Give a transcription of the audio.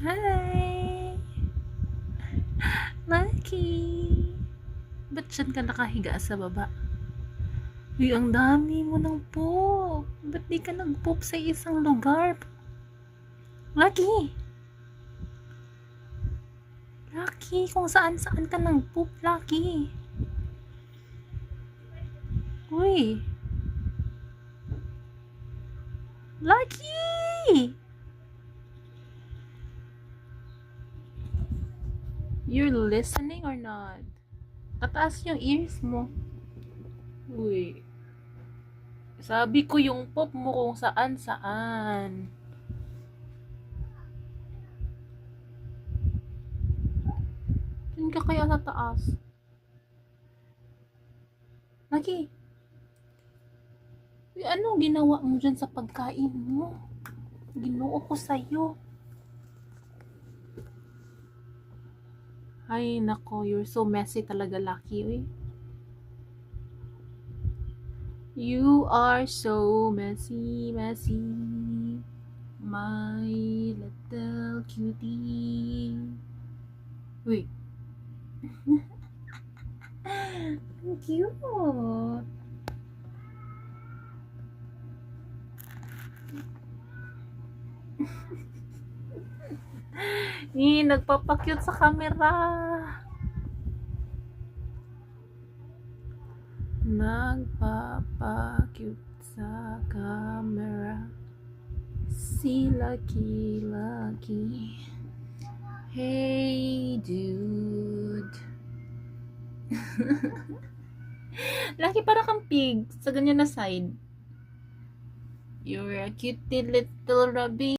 Hi! Lucky! Ba't dyan ka nakahiga sa baba? Uy, ang dami mo ng poop. Ba't di ka nag-poop sa isang lugar? Lucky! Lucky, kung saan-saan ka nag-poop, Lucky. Uy! Lucky! You're listening or not? Tataas yung ears mo. Uy. Sabi ko yung poop mo kung saan-saan. Diyan ka kaya sa taas? Lucky! Uy, ano ginawa mo dyan sa pagkain mo? Ginoo ko sa'yo. Ay, nako, you're so messy talaga, Lucky. Uy. You are so messy, messy. My little cutie. Uy. Ang cute. Nagpapakyut sa camera. Nagpapakyut sa camera. Si Lucky, Lucky. Hey, dude. Lucky, para kang pig sa ganyan na side. You're a cute little rabbit.